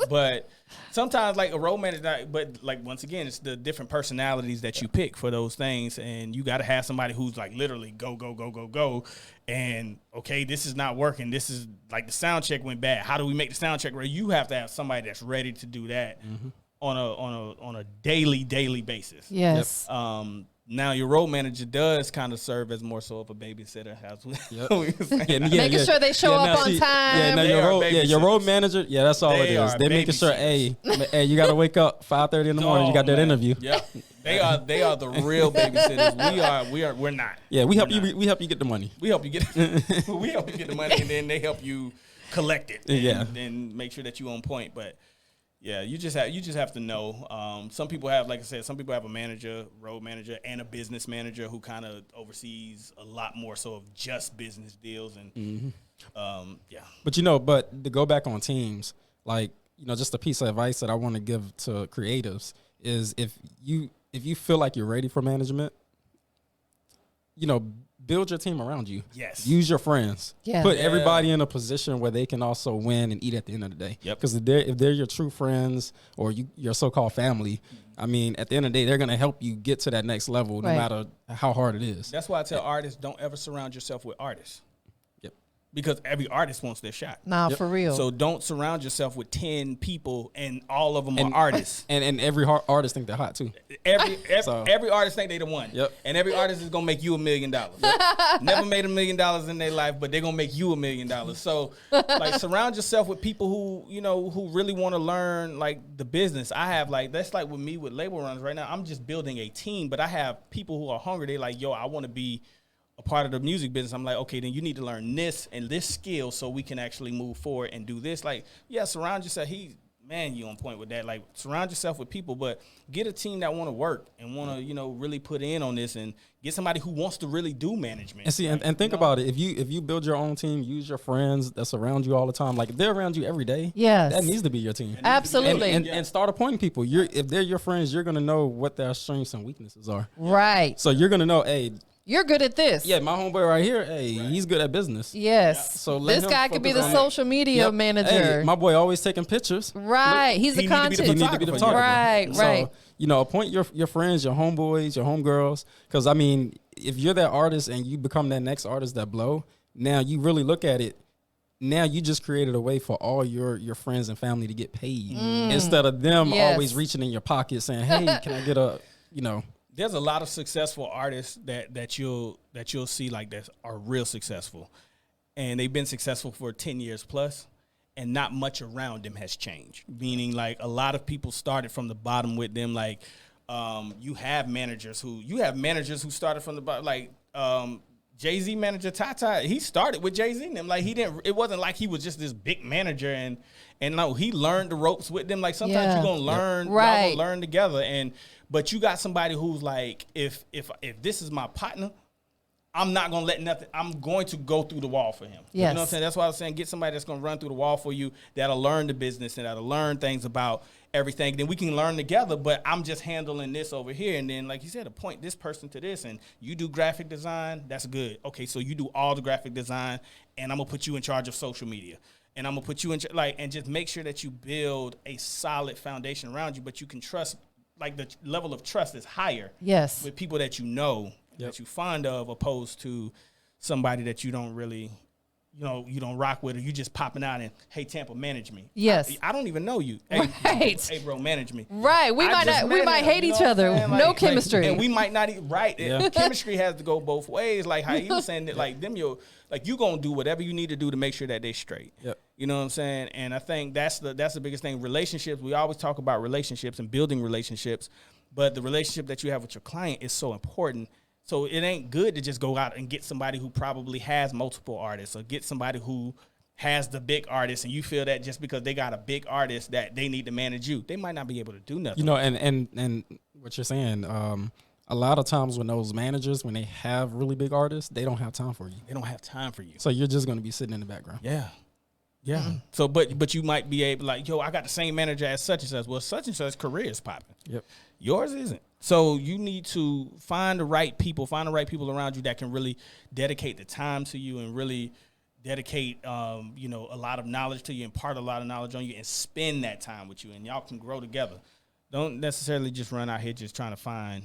But sometimes like a road manager, but like once again, it's the different personalities that you pick for those things, and you got to have somebody who's like literally go, and okay, this is not working. This is like the sound check went bad. How do we make the sound check right? You have to have somebody that's ready to do that on a daily basis. Yes. Now your road manager does kind of serve as more so of a babysitter, as making sure they show up on time. Your road manager, that's all it is. They're making sure, hey, you got to wake up 5:30 in the morning. You got that interview. Yep. They are the real babysitters. We're not. Yeah, we help you get the money. We help you get the money, and then they help you collect it. And then make sure that you on point. But yeah, you just have to know. Some people have, like I said, a manager, road manager, and a business manager who kind of oversees a lot more so of just business deals and But to go back on teams, like just a piece of advice that I want to give to creatives is if you feel like you're ready for management, build your team around you. Yes. Use your friends. Yeah. Put everybody in a position where they can also win and eat at the end of the day. Yep. Because if they're your true friends or your so-called family, at the end of the day, they're going to help you get to that next level no matter how hard it is. That's why I tell artists, don't ever surround yourself with artists. Because every artist wants their shot. Nah, for real. So don't surround yourself with 10 people and all of them are artists. And every artist think they're hot too. Every artist think they the one. Yep. And every artist is gonna make you $1 million. Never made $1 million in their life, but they're gonna make you $1 million. So like surround yourself with people who really want to learn like the business. I have that's like with me with label runs right now. I'm just building a team, but I have people who are hungry. They like, yo, I want to be a part of the music business. I'm like, okay, then you need to learn this and this skill so we can actually move forward and do this. Like, surround yourself. Man, you on point with that. Like, surround yourself with people, but get a team that want to work and want to, really put in on this, and get somebody who wants to really do management. And see, and think about it. If you build your own team, use your friends that's around you all the time. Like, if they're around you every day, Yes. that needs to be your team. Absolutely. And start appointing people. If they're your friends, you're gonna know what their strengths and weaknesses are. Right. So you're gonna know, hey, You're good at this. yeah, my homeboy right here, hey, he's good at business. Yes. So let this him guy could be focus the on it. social media Yep. manager. Hey, my boy always taking pictures. Right. He's He the need to be the content. You need to be the photographer. photographer. Right, right. So, appoint your friends, your homeboys, your homegirls. Because, I mean, if you're that artist and you become that next artist that blow, now you really look at it. Now you just created a way for all your friends and family to get paid instead of them Yes. always reaching in your pocket saying, hey, can I get a, There's a lot of successful artists that you'll see like that are real successful, and they've been successful for 10 years plus, and not much around them has changed. Meaning, like, a lot of people started from the bottom with them. Like, you have managers who started from the bottom. Like, Jay-Z manager Tata, he started with Jay-Z and them. Like, it wasn't like he was just this big manager, and no, he learned the ropes with them. Like, sometimes Yeah. you're gonna learn, Right. y'all gonna learn together. But you got somebody who's like, if this is my partner, I'm not gonna let nothing. I'm going to go through the wall for him. Yes. You know what I'm saying? That's why I was saying, get somebody that's gonna run through the wall for you, that'll learn the business and that'll learn things about everything. Then we can learn together. But I'm just handling this over here, and then, like you said, appoint this person to this, and you do graphic design. That's good. Okay, so you do all the graphic design, and I'm gonna put you in charge of social media. And I'm gonna put you in and just make sure that you build a solid foundation around you, but you can trust. Like, the level of trust is higher Yes. with people that you know, that you fond of, opposed to somebody that you don't really, you don't rock with, or you just popping out and, hey, Tampa, manage me. Yes. I don't even know you. Hey, Right. hey, bro, manage me. Right. We I might just not. We met might him, hate you know each what I'm other. saying? No Like, chemistry. and we might not even, right. Yeah. Chemistry has to go both ways. Like how you was saying that, like, you gonna do whatever you need to do to make sure that they straight. Yep. You know what I'm saying? And I think that's the biggest thing. Relationships, we always talk about relationships and building relationships, but the relationship that you have with your client is so important. So it ain't good to just go out and get somebody who probably has multiple artists, or get somebody who has the big artist, and you feel that just because they got a big artist that they need to manage you. They might not be able to do nothing. And what you're saying, a lot of times when those managers, when they have really big artists, they don't have time for you. They don't have time for you. So you're just going to be sitting in the background. Yeah. Yeah. So, but you might be able, like, yo, I got the same manager as such and such. Well, such and such career is popping. Yep. Yours isn't. So you need to find the right people around you that can really dedicate the time to you, and really dedicate, a lot of knowledge to you, impart a lot of knowledge on you, and spend that time with you, and y'all can grow together. Don't necessarily just run out here just trying to find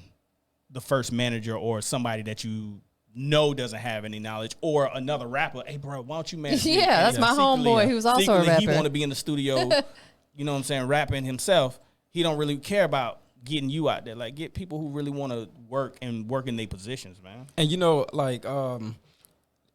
the first manager or somebody that you know doesn't have any knowledge, or another rapper. Hey, bro, why don't you manage me? Yeah, that's my homeboy who's also a Secretly, rapper. he want to be in the studio, you know what I'm saying, rapping himself. He don't really care about getting you out there. Like, get people who really want to work and work in their positions, man. And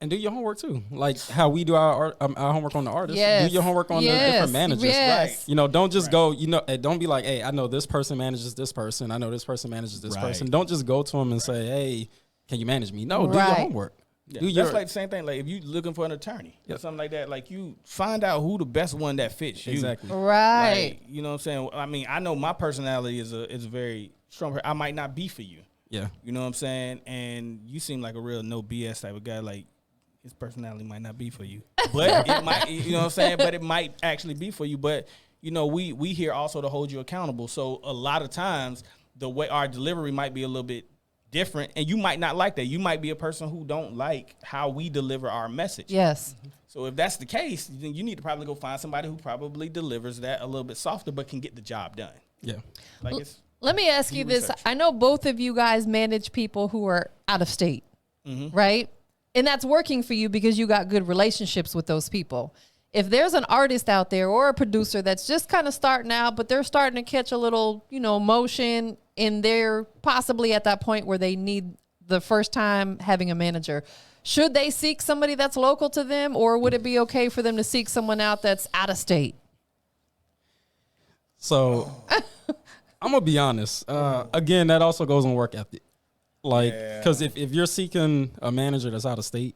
and do your homework too. Like how we do our homework on the artist. Yes. Do your homework on the Yes. different managers. Yes. Right. Don't just go, don't be like, hey, I know this person manages this person. I know this person manages this Right. person. Don't just go to them and say, hey, can you manage me? No, do your Right. homework. Yeah, that's like the same thing. Like, if you looking for an attorney or Yep. something like that, like, you find out who the best one that fits you. Exactly. Right. Like, you know what I'm saying? I mean, I know my personality is very strong. I might not be for you. Yeah. You know what I'm saying? And you seem like a real no BS type of guy. Like, his personality might not be for you, but it might, you know what I'm saying? But it might actually be for you. But, we here also to hold you accountable. So a lot of times the way our delivery might be a little bit different, and you might not like that. You might be a person who don't like how we deliver our message. Yes. So if that's the case, then you need to probably go find somebody who probably delivers that a little bit softer, but can get the job done. Yeah. Like, it's Let me ask you this. research. I know both of you guys manage people who are out of state, Mm-hmm. right? And that's working for you because you got good relationships with those people. If there's an artist out there or a producer that's just kind of starting out, but they're starting to catch a little, motion, and they're possibly at that point where they need the first time having a manager, should they seek somebody that's local to them, or would it be okay for them to seek someone out that's out of state? So I'm gonna be honest. Again, that also goes on work ethic. Like, because if you're seeking a manager that's out of state,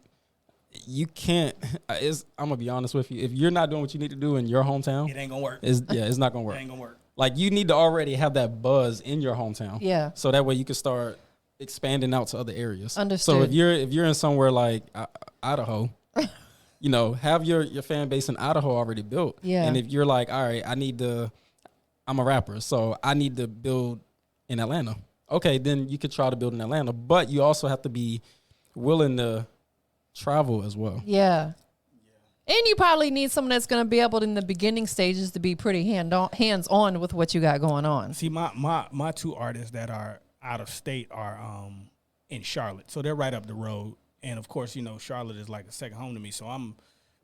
you can't. I'm gonna be honest with you. If you're not doing what you need to do in your hometown, It ain't gonna work. it's not gonna work. It ain't gonna work. Like you need to already have that buzz in your hometown. Yeah. So that way you can start expanding out to other areas. Understood. So if you're in somewhere like Idaho, you know, have your fan base in Idaho already built. Yeah. And if you're like, all right, I'm a rapper, so I need to build in Atlanta. Okay, then you could try to build in Atlanta, but you also have to be willing to travel as well. Yeah. And you probably need someone that's going to be able in the beginning stages to be pretty hands on with what you got going on. See, my two artists that are out of state are in Charlotte, so they're right up the road. And of course, you know, Charlotte is like a second home to me, so I'm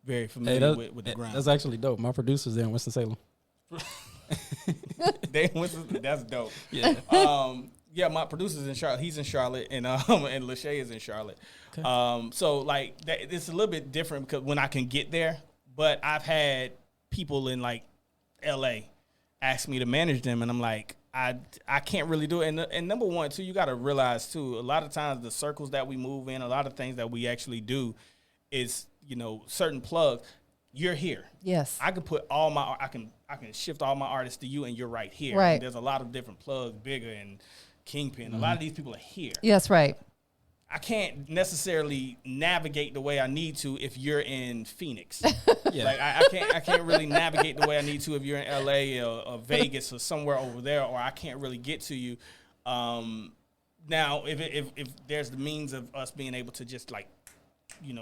very familiar with the ground. That's actually dope. My producer's there in Winston-Salem. That's dope. Yeah. Yeah, my producer's in Charlotte. He's in Charlotte, and Lachey is in Charlotte. Okay. So like it's a little bit different because when I can get there, but I've had people in like L.A. ask me to manage them, and I'm like, I can't really do it. And number one, too, you got to realize too, a lot of times the circles that we move in, a lot of things that we actually do, is certain plugs. You're here. Yes. I can put I can shift all my artists to you, and you're right here. Right. And there's a lot of different plugs, Bigger and Kingpin. A lot of these people are here. Yes, right. I can't necessarily navigate the way I need to if you're in Phoenix. Yeah. Like I can't really navigate the way I need to if you're in LA or Vegas or somewhere over there, or I can't really get to you. Now, if there's the means of us being able to just like,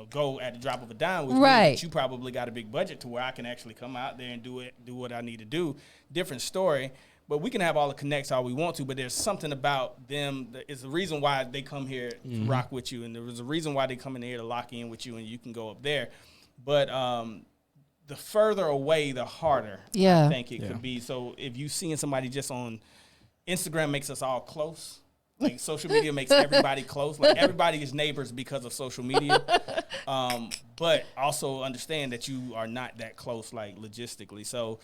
go at the drop of a dime, which right. means that you probably got a big budget to where I can actually come out there and do what I need to do. Different story. But we can have all the connects all we want to, but there's something about them that is the reason why they come here to rock with you, and there's a reason why they come in here to lock in with you, and you can go up there. But the further away, the harder I think it could be. So if you seeing somebody just on Instagram makes us all close. Like social media makes everybody close. Like everybody is neighbors because of social media. But also understand that you are not that close, like logistically. So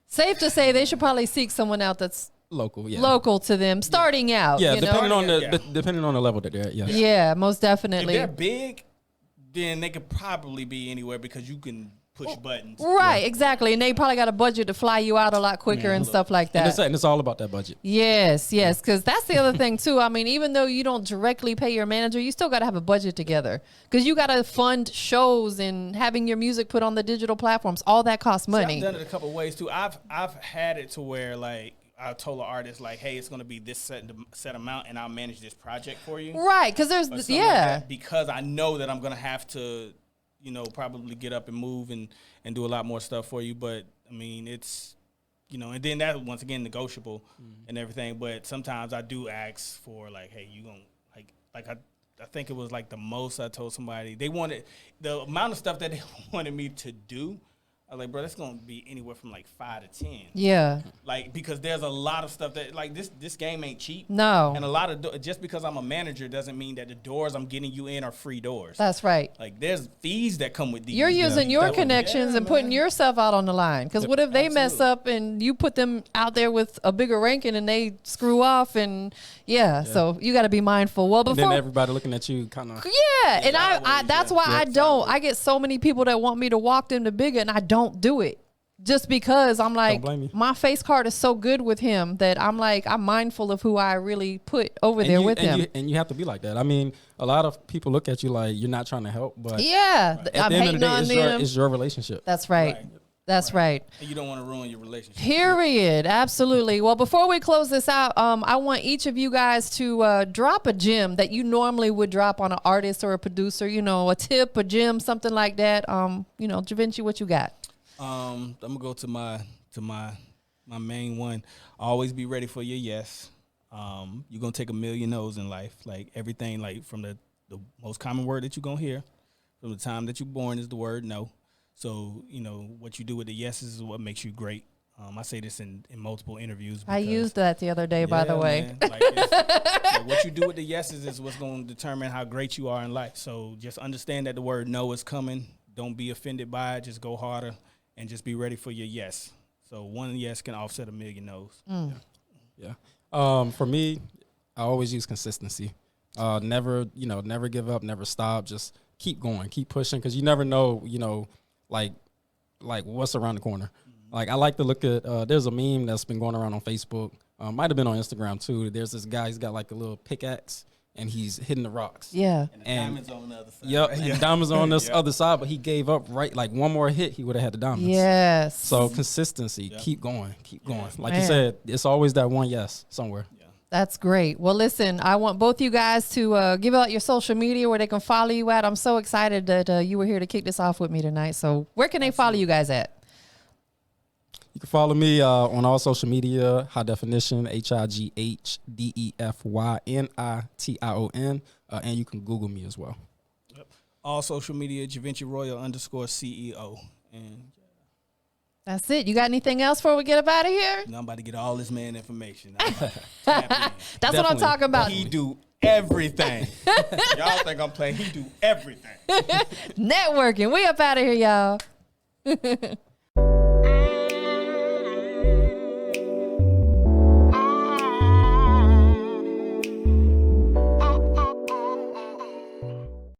safe to say they should probably seek someone out that's local to them, starting out. Yeah, depending on the level that they're at. Yeah, most definitely. If they're big, then they could probably be anywhere because you can push buttons. Right, exactly. And they probably got a budget to fly you out a lot quicker and stuff like that. And it's all about that budget. Yes, because that's the other thing too. I mean, even though you don't directly pay your manager, you still got to have a budget together because you got to fund shows and having your music put on the digital platforms. All that costs money. I've done it a couple of ways too. I've had it to where like I told the artist like, hey, it's going to be this set amount, and I'll manage this project for you. Right, because there's because I know that I'm going to have to, probably get up and move and do a lot more stuff for you. But I mean, it's, and then that once again negotiable and everything. But sometimes I do ask for like, hey, you gonna like I think it was like the most I told somebody they wanted the amount of stuff that they wanted me to do. I was like, bro, that's gonna be anywhere from like 5 to 10. Yeah. Like because there's a lot of stuff that like this game ain't cheap. No. And a lot of just because I'm a manager doesn't mean that the doors I'm getting you in are free doors. That's right. Like there's fees that come with these. You're using your connections and putting yourself out on the line. Because what if they mess up and you put them out there with a bigger ranking and they screw off and so you got to be mindful. Well, before and then everybody looking at you kind of. Yeah, and I that's why I don't. I get so many people that want me to walk them to bigger, and I don't do it. Just because I'm like, my face card is so good with him that I'm like, I'm mindful of who I really put over there with him. And you have to be like that. I mean, a lot of people look at you like you're not trying to help, but I'm at the end of the day, them. it's your relationship. That's right. That's right. And you don't want to ruin your relationship. Period. Absolutely. Well, before we close this out, I want each of you guys to drop a gem that you normally would drop on an artist or a producer, a tip, a gem, something like that. Givenchy, what you got? I'm gonna go to my main one. Always be ready for your yes. You're gonna take a million no's in life. Like everything, like from the most common word that you're gonna hear from the time that you're born is the word no. So, what you do with the yeses is what makes you great. I say this in multiple interviews. I used that the other day, by the way. Like what you do with the yeses is what's going to determine how great you are in life. So just understand that the word no is coming. Don't be offended by it. Just go harder and just be ready for your yes. So one yes can offset a million no's. Yeah. For me, I always use consistency. Never give up, never stop. Just keep going, keep pushing, because you never know, like what's around the corner. Like I like to look at. There's a meme that's been going around on Facebook. Might have been on Instagram too. There's this guy. He's got like a little pickaxe and he's hitting the rocks. Yeah. And the diamonds on the other side. Yep. And the diamonds on this other side, but he gave up like one more hit, he would have had the diamonds. Yes. So consistency, keep going, keep going. Like you said, it's always that one yes somewhere. Yeah. That's great. Well, listen, I want both you guys to give out your social media where they can follow you at. I'm so excited that you were here to kick this off with me tonight. So where can they follow you guys at? You can follow me on all social media, High Defynition, HIGHDEFYNITION, and you can Google me as well. Yep. All social media, Givenchy Royal _CEO. And that's it. You got anything else before we get up out of here? I'm about to get all this man information. That's what I'm talking about. He do everything. Y'all think I'm playing? He do everything. Networking. We up out of here, y'all.